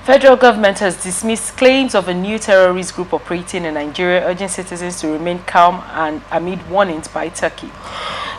Federal government has dismissed claims of a new terrorist group operating in Nigeria, urging citizens to remain calm and amid warnings by Turkey.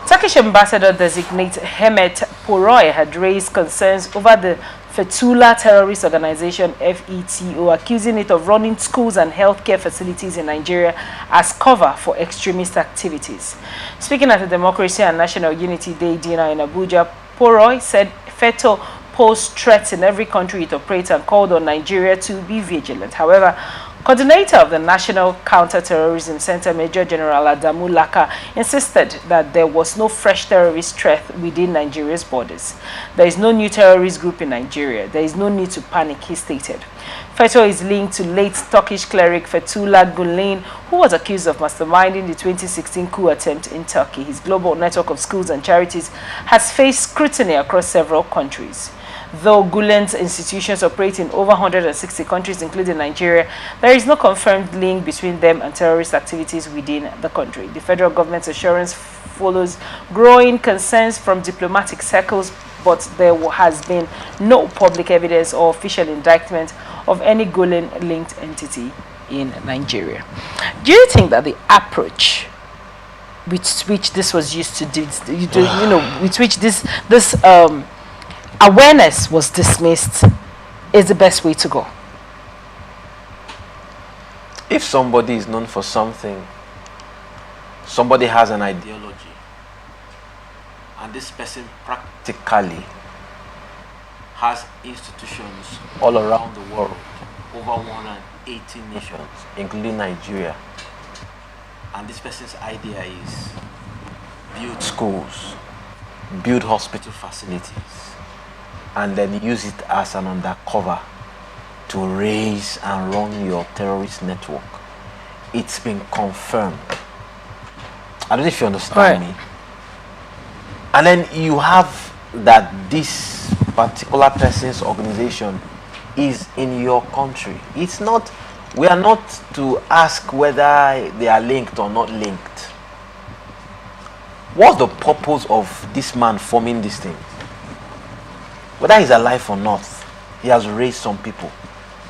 Turkish ambassador-designate Hemet Poroy had raised concerns over the Fethullah terrorist organization FETO, accusing it of running schools and healthcare facilities in Nigeria as cover for extremist activities. Speaking at the Democracy and National Unity Day dinner in Abuja, Poroy said FETO posed threats in every country it operates and called on Nigeria to be vigilant. However, coordinator of the National Counter-Terrorism Center, Major General Adamu Laka, insisted that there was no fresh terrorist threat within Nigeria's borders. There is no new terrorist group in Nigeria. There is no need to panic, he stated. FETO is linked to late Turkish cleric Fethullah Gulen, who was accused of masterminding the 2016 coup attempt in Turkey. His global network of schools and charities has faced scrutiny across several countries. Though Gulen's institutions operate in over 160 countries, including Nigeria, there is no confirmed link between them and terrorist activities within the country. The federal government's assurance follows growing concerns from diplomatic circles, but there has been no public evidence or official indictment of any Gulen-linked entity in Nigeria. Do you think that the approach with which this was used to do, with which this awareness was dismissed is the best way to go? If somebody is known for something, somebody has an ideology, and this person practically has institutions all around the world, over 180 nations, including Nigeria, and this person's idea is build schools, build hospital facilities, and then use it as an undercover to raise and run your terrorist network. It's been confirmed. I don't know if you understand me. And then you have that this particular person's organization is in your country. It's not, we are not to ask whether they are linked or not linked. What's the purpose of this man forming this thing? Whether he's alive or not, he has raised some people.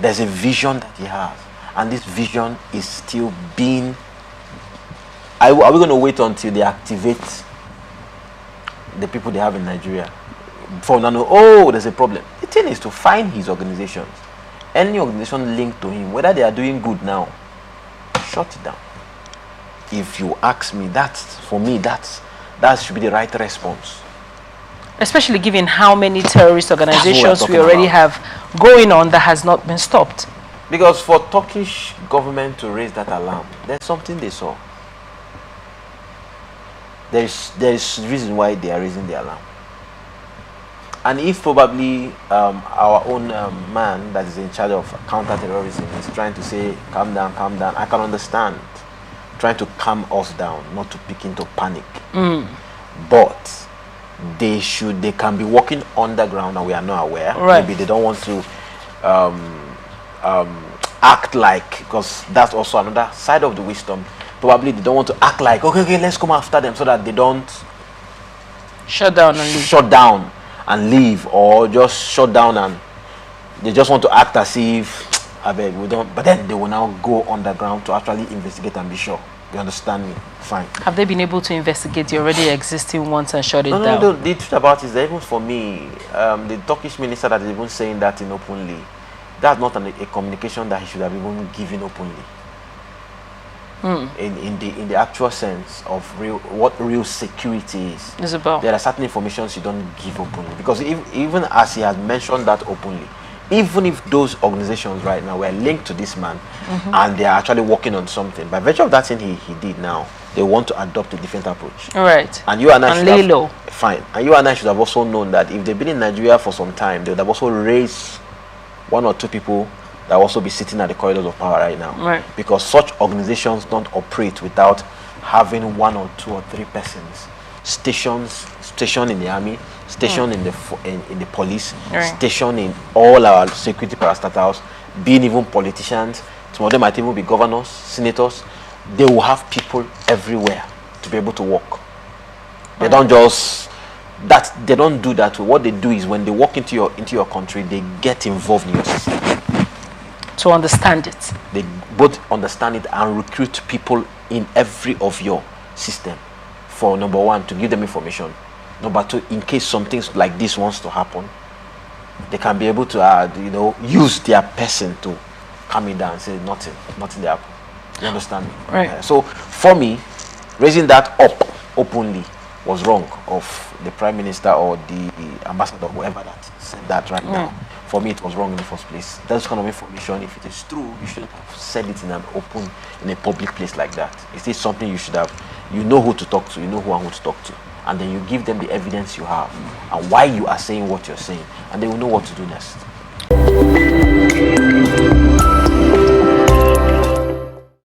There's a vision that he has, and this vision is still being... Are we going to wait until they activate the people they have in Nigeria before now know, oh, there's a problem? The thing is to find his organizations. Any organization linked to him, whether they are doing good now, shut it down. If you ask me, for me, that should be the right response. Especially given how many terrorist organizations we already have going on that has not been stopped. Because for Turkish government to raise that alarm, there's something they saw. There is reason why they are raising the alarm. And if probably our own man that is in charge of counter-terrorism is trying to say, calm down, I can understand. Trying to calm us down, not to pick into panic. But they can be working underground and we are not aware. Maybe they don't want to act like, because that's also another side of the wisdom. Probably they don't want to act like, okay, let's come after them, so that they don't shut down and leave, or just shut down and they just want to act as if I beg we don't, but then they will now go underground to actually investigate and be sure. You understand me? Fine. Have they been able to investigate the already existing ones and shut it down? No. The truth about it is that even for me, the Turkish minister that is even saying that in openly, that's not a communication that he should have even given openly. In the actual sense of what real security is about. There are certain informations you don't give openly, because even as he has mentioned that openly, even if those organizations right now were linked to this man and they are actually working on something, by virtue of that thing he did now, they want to adopt a different approach. Right. And you and I should have, fine. And you and I should have also known that if they've been in Nigeria for some time, they would have also raised one or two people that will also be sitting at the corridors of power right now. Right. Because such organizations don't operate without having one or two or three persons stationed in the army, stationed in the police, stationed in all our security parastatals, being even politicians. Some of them might even be governors, senators. They will have people everywhere to be able to work. They don't just they don't do that. What they do is when they walk into your country, they get involved in your system. to understand it. They both understand it and recruit people in every of your system for, number one, to give them information. Number two, in case some things like this wants to happen, they can be able to use their person to calm it down and say nothing they happen. You understand me? Right. So for me, raising that up openly was wrong of the prime minister or the ambassador, whoever that said that right now. For me, it was wrong in the first place. That kind of information, if it is true, you should have said it in an open, in a public place like that. It is something you should have. You know who to talk to, you know who and who to talk to, and then you give them the evidence you have and why you are saying what you're saying, and they will know what to do next.